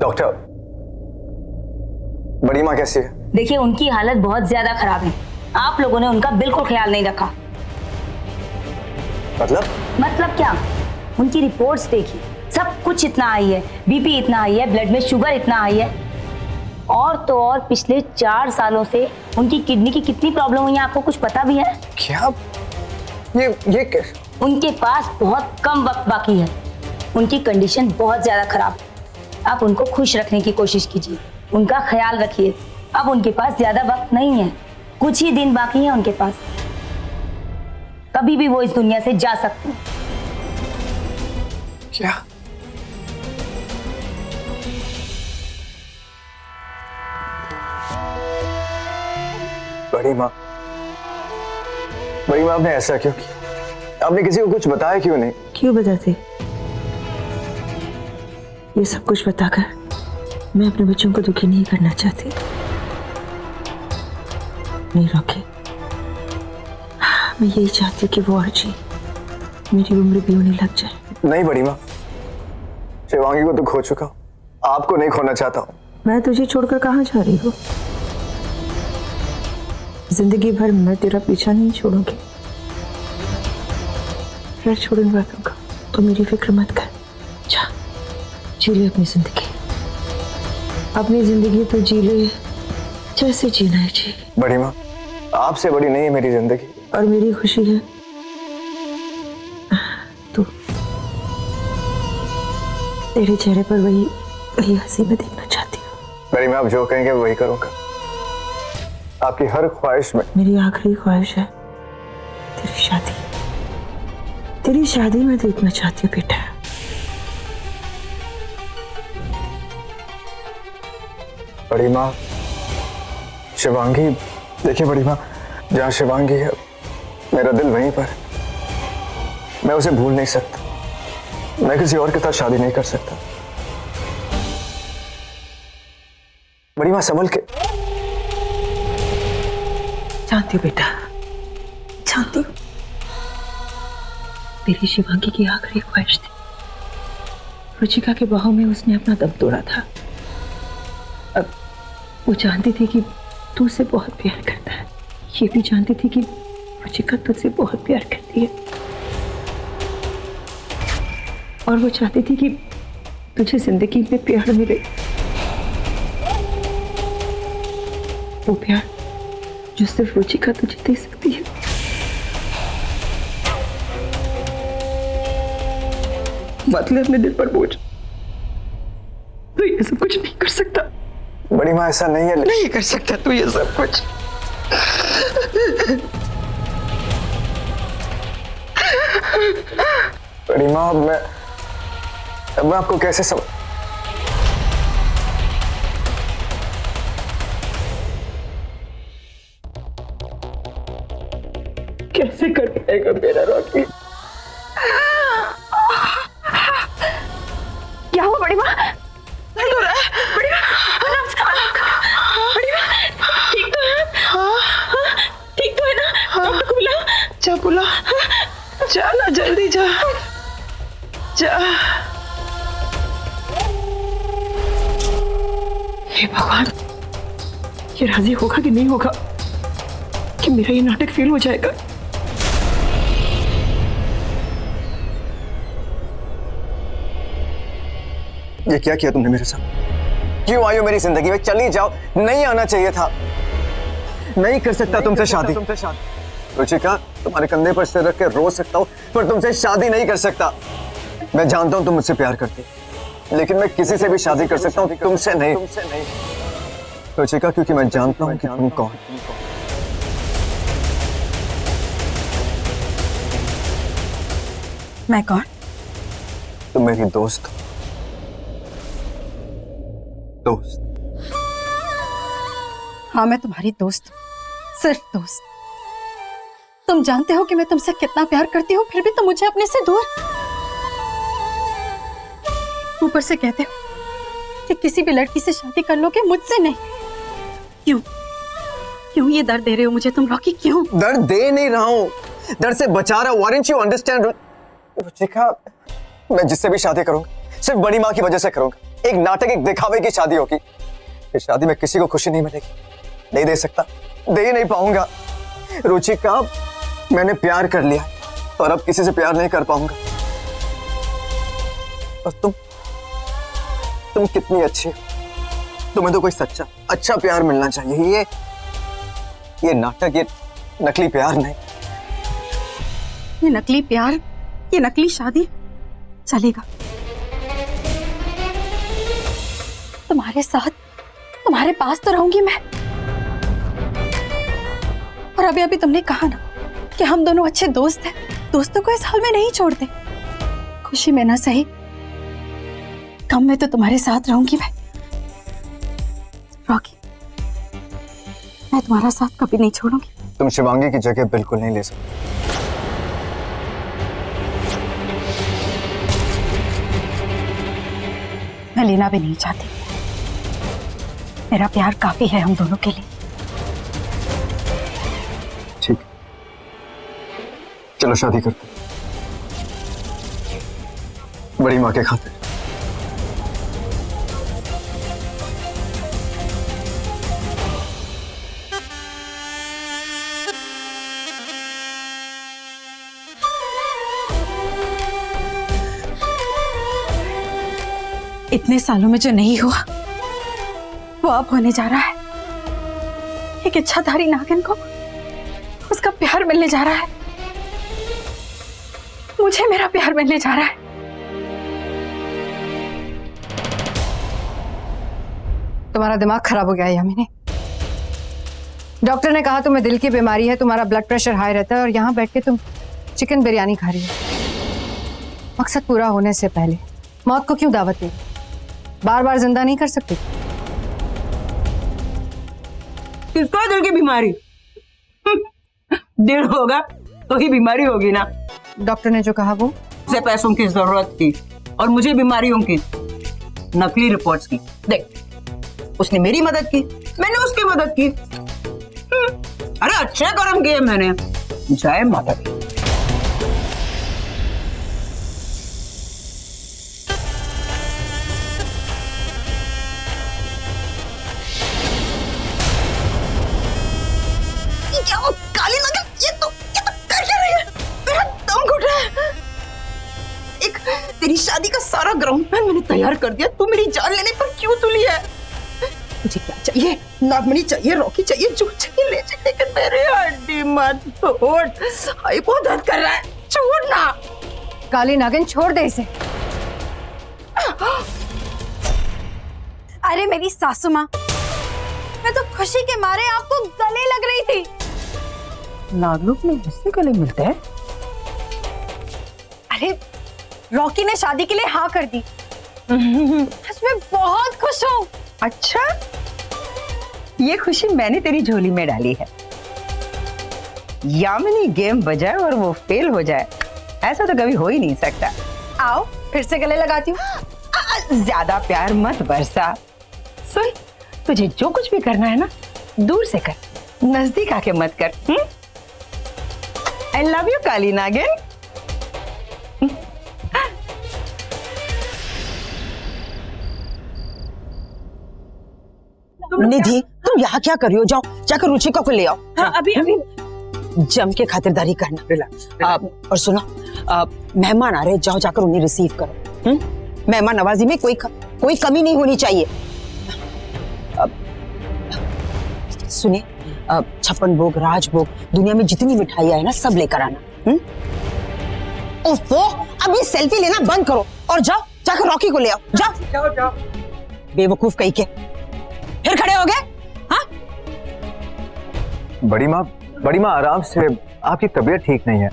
Doctor, बड़ी माँ कैसी है? देखिए, उनकी हालत बहुत ज्यादा खराब है। आप लोगों ने उनका बिल्कुल ख्याल नहीं रखा। मतलब क्या? उनकी रिपोर्ट्स देखिए, सब कुछ इतना हाई है, बीपी इतना हाई है, ब्लड में शुगर इतना हाई है। और तो और पिछले 4 सालों से उनकी किडनी की कितनी प्रॉब्लम हुई है, आपको कुछ पता भी है? क्या? ये उनके पास बहुत कम वक्त बाकी है। उनकी कंडीशन बहुत ज्यादा खराब है। आप उनको खुश रखने की कोशिश कीजिए, उनका ख्याल रखिए। अब उनके पास ज्यादा वक्त नहीं है, कुछ ही दिन बाकी है उनके पास। कभी भी वो इस दुनिया से जा सकते हैं। क्या? बड़ी माँ, आपने ऐसा क्यों किया? आपने किसी को कुछ बताया क्यों नहीं? क्यों बताते? ये सब कुछ बताकर मैं अपने बच्चों को दुखी नहीं करना चाहती। नहीं रॉकी, मैं यही चाहती हूँ कि वो और जी मेरी उम्र भी होने लग जाए। नहीं बड़ी माँ, शिवांगी को तो खो चुका हूँ, आपको नहीं खोना चाहता हूँ। मैं तुझे छोड़कर कहाँ जा रही हूँ? जिंदगी भर मैं तेरा पीछा नहीं छोड़ूंगी। फिर छोड़ने बातों का तो मेरी फिक्र मत कर। जा, जी ले अपनी जिंदगी। अपनी जिंदगी तो जी ले जैसे जीना है जी। बड़ी माँ, आपसे बड़ी नहीं है मेरी जिंदगी। और मेरी खुशी है तू। तेरे चेहरे पर वही हंसी मैं देखना चाहती हूँ। बड़ी माँ, आप जो कहेंगे वही करूँगा। आपकी हर ख्वाहिश में मेरी आखिरी ख्वाहिश है तेरी शादी। तेरी शादी मैं देखना चाहती हूँ बेटा। बड़ी माँ, शिवांगी, देखिए बड़ी माँ, जहाँ शिवांगी है मेरा दिल वहीं पर है। मैं उसे भूल नहीं सकता। मैं किसी और के साथ शादी नहीं कर सकता। बड़ी माँ, संभल के। जानती हूँ बेटा, जानती हूँ तेरी शिवांगी की आखिरी ख्वाहिश थी। रुचिका के बाहों में उसने अपना दम तोड़ा था। अब वो जानती थी कि तू उसे बहुत प्यार करता है। ये भी जानती थी कि रुचिका तुझसे बहुत प्यार करती है और वो चाहती थी कि तुझे जिंदगी में प्यार मिले। वो प्यार जो सिर्फ रुचिका तुझे दे सकती है। मतलब अपने दिल पर बोझ तो ये सब कुछ नहीं कर सकता। बड़ी माँ, ऐसा नहीं है। नहीं कर सकता तू ये सब कुछ। बड़ी माँ, अब मैं आपको कैसे कैसे कर पाएगा मेरा रॉकी? क्या हुआ बड़ी माँ? बड़ी माँ, ठीक तो है? ठीक तो है ना? डॉक्टर को बुलाओ। जा बुला, जा ना, जल्दी जा। हे भगवान, ये राजी होगा कि नहीं होगा कि मेरा ये नाटक फेल हो जाएगा? ये क्या किया तुमने मेरे साथ? क्यों आई हो मेरी जिंदगी में? चली जाओ। नहीं आना चाहिए था। नहीं कर सकता तुमसे शादी। रुचिका, तुम्हारे कंधे पर सिर रख के रो सकता हूँ, पर तुमसे शादी नहीं कर सकता। मैं जानता हूँ तुम मुझसे प्यार करती, लेकिन मैं किसी से भी शादी कर सकता हूँ, तुमसे नहीं। रुचिका, क्योंकि मैं जानता हूँ कि तुम कौन। मैं कौन? तुम मेरी दोस्त हो। दोस्त? हाँ, मैं तुम्हारी दोस्त हूँ, सिर्फ दोस्त। तुम जानते हो कि मैं तुमसे कितना प्यार करती हूँ, फिर भी तुम मुझे अपने से दूर। ऊपर से कहते हो कि किसी भी लड़की से शादी कर लोगे, मुझसे नहीं। क्यों क्यों ये दर्द दे रहे हो मुझे तुम रॉकी? क्यों? दर्द दे नहीं रहा हूँ, दर्द से बचा रहा हूँ। Why don't you understand? Ruchika, मैं जिससे भी शादी करूंगा सिर्फ बड़ी माँ की वजह से करूंगा। एक नाटक, एक दिखावे की शादी होगी। इस शादी में किसी को खुशी नहीं मिलेगी, नहीं दे सकता, दे ही नहीं पाऊंगा। रुचिका, मैंने प्यार कर लिया और अब किसी से प्यार नहीं कर पाऊंगा। और तुम कितनी अच्छी हो, तुम्हें तो कोई सच्चा अच्छा प्यार मिलना चाहिए। ये नाटक, ये नकली प्यार नहीं। ये नकली प्यार, ये नकली शादी चलेगा। तुम्हारे साथ, तुम्हारे पास तो रहूंगी मैं। और अभी तुमने कहा ना कि हम दोनों अच्छे दोस्त हैं, दोस्तों को इस हाल में नहीं छोड़ते। खुशी में ना सही, गम में तो तुम्हारे साथ रहूंगी मैं। रॉकी, मैं तुम्हारा साथ कभी नहीं छोड़ूंगी। तुम शिवांगी की जगह बिल्कुल नहीं ले सकते। मैं लेना भी नहीं चाहती। मेरा प्यार काफी है हम दोनों के लिए। ठीक, चलो शादी करते, बड़ी माँ के खातिर। इतने सालों में जो नहीं हुआ वो अब होने जा रहा है। एक इच्छाधारी नागिन को उसका प्यार मिलने जा रहा है। मुझे मेरा प्यार मिलने जा रहा है। तुम्हारा दिमाग खराब हो गया है यामिनी। डॉक्टर ने कहा तुम्हें दिल की बीमारी है, तुम्हारा ब्लड प्रेशर हाई रहता है और यहाँ बैठ के तुम चिकन बिरयानी खा रही हो। मकसद पूरा होने से पहले मौत को क्यों दावत दी? बार बार जिंदा नहीं कर सकती। किसको दिल की बीमारी? दिल होगा तो ही बीमारी होगी ना। डॉक्टर ने जो कहा वो? उसे पैसों की जरूरत थी और मुझे बीमारियों की, नकली रिपोर्ट्स की। देख, उसने मेरी मदद की, मैंने उसकी मदद की। अरे अच्छे कर्म किए मैंने। जय माता दी। काली नागिन, ये तो कर क्या रही है? मेरा दम घुट रहा है। एक तेरी शादी का सारा ग्राउंड प्लान मैंने तैयार कर दिया, तू मेरी जान लेने पर क्यों तुली है? मुझे क्या चाहिए? नागमणि चाहिए, रॉकी चाहिए, जो चाहिए ले जा, लेकिन मेरे हड्डी मत तोड़। आई बहुत दर्द कर रहा है, छोड़ ना। काली नागिन छोड़ दे इसे। अरे मेरी सासू माँ, मैं तो खुशी के मारे आपको गले लग रही थी। नागलोक में मुझसे गले मिलते हैं? अरे रॉकी ने शादी के लिए हाँ कर दी। आज मैं बहुत खुश हूँ। अच्छा, ये खुशी मैंने तेरी झोली में डाली है। यामिनी गेम बजाए और वो फेल हो जाए, ऐसा तो कभी हो ही नहीं सकता। आओ फिर से गले लगाती हूँ। ज्यादा प्यार मत बरसा। सुन, तुझे जो कुछ भी करना है ना, दूर से कर, नजदीक आके मत कर। आई लव यू काली नागिन। निधि, तुम यहाँ क्या कर रही हो? जाओ जाकर रुचिका को ले आओ। हाँ, अभी जम के खातिरदारी करना। और सुनो, मेहमान आ रहे, जाओ जाकर उन्हें रिसीव करो। मेहमान नवाजी में कोई कमी नहीं होनी चाहिए। सुनिए, छप्पन भोग, राजभोग, दुनिया में जितनी मिठाइयाँ है ना, सब लेकर आना। ओफो, अभी सेल्फी लेना बंद करो और जाओ जाकर रॉकी को ले आओ। जाओ। बेवकूफ कहीं के, फिर खड़े हो गए। हाँ, बड़ी माँ आराम से, आपकी तबीयत ठीक नहीं है।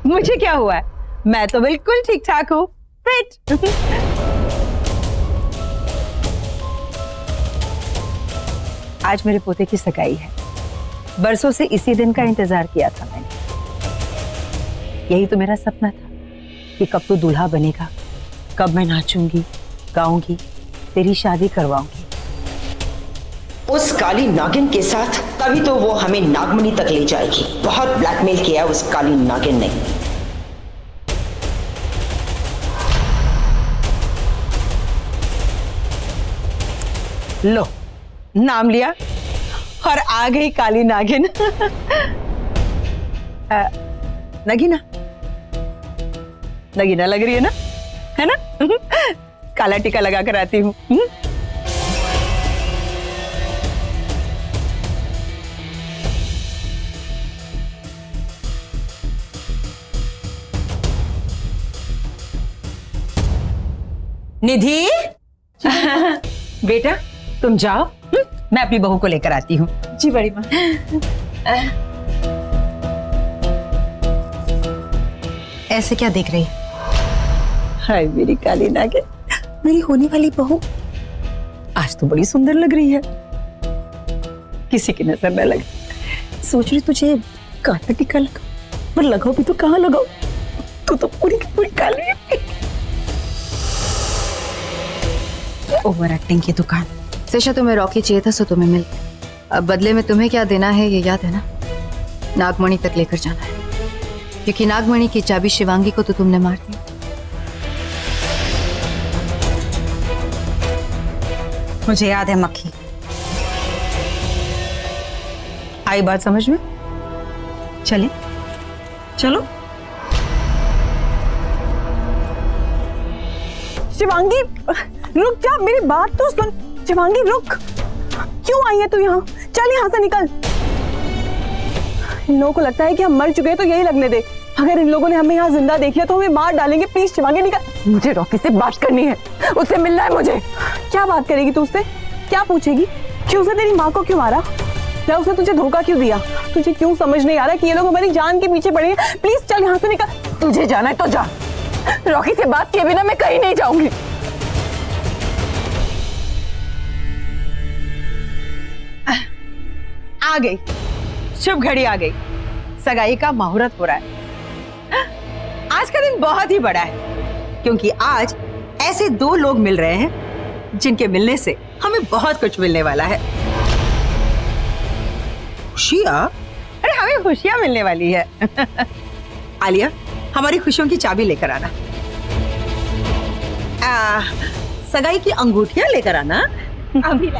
मुझे क्या हुआ है? मैं तो बिल्कुल ठीक ठाक हूँ। आज मेरे पोते की सगाई है। बरसों से इसी दिन का इंतजार किया था मैंने। यही तो मेरा सपना था कि कब तू दूल्हा बनेगा, कब मैं नाचूंगी, गाऊंगी, तेरी शादी करवाऊंगी। उस काली नागिन के साथ तभी तो वो हमें नागमणि तक ले जाएगी। बहुत ब्लैकमेल किया उस काली नागिन ने। लो, नाम लिया और आ गई काली नागिन। नगीना, नगीना लग रही है ना, है ना? काला टीका लगा कर आती हूँ। निधि, बेटा तुम जाओ, मैं अपनी बहू को लेकर आती हूँ। जी बड़ी माँ। ऐसे क्या देख रही? हाय मेरी काली नागिन, मेरी होने वाली बहू आज तो बड़ी सुंदर लग रही है, किसी की नजर न लगे। सोच रही तुझे काला टीका लगाओ, पर लगाओ भी तो कहाँ लगाओ, तू तो पूरी की पूरी काली है। ओवर एक्टिंग की दुकान। सेशा, तुम्हें रॉकी चाहिए था सो तुम्हें मिल। अब बदले में तुम्हें क्या देना है ये याद है ना? नागमणि तक लेकर जाना है, क्योंकि नागमणि की चाबी शिवांगी को तो तुमने मार दी। मुझे याद है मक्खी। आई बात समझ में? चले चलो। शिवांगी रुक जा, मेरी बात तो सुन। शिवांगी रुक, क्यों आई है तू यहाँ? चल यहाँ से निकल। इन लोगों को लगता है कि हम मर चुके हैं तो यही लगने दे। अगर इन लोगों ने हमें यहाँ जिंदा देख लिया तो हमें मार डालेंगे। प्लीज शिवांगी निकल। मुझे रॉकी से बात करनी है, उससे मिलना है मुझे। क्या बात करेगी तू उससे? क्या पूछेगी कि उसने तेरी माँ को क्यों मारा, या उसने तुझे धोखा क्यों दिया? तुझे क्यों समझ नहीं आ रहा कि ये लोग हमारी जान के पीछे पड़े हैं? प्लीज चल यहाँ से निकल। तुझे जाना है तो जा, रॉकी से बात किए बिना मैं कहीं नहीं जाऊंगी। आ गई, शुभ घड़ी आ गई। सगाई का मुहूर्त हो रहा है। आज का दिन बहुत ही बड़ा है, क्योंकि आज ऐसे दो लोग मिल रहे हैं जिनके मिलने से हमें बहुत कुछ मिलने वाला है। खुशियां? अरे हमें खुशियां मिलने वाली है। आलिया, हमारी खुशियों की चाबी लेकर आना। सगाई की अंगूठियां लेकर आना। अभी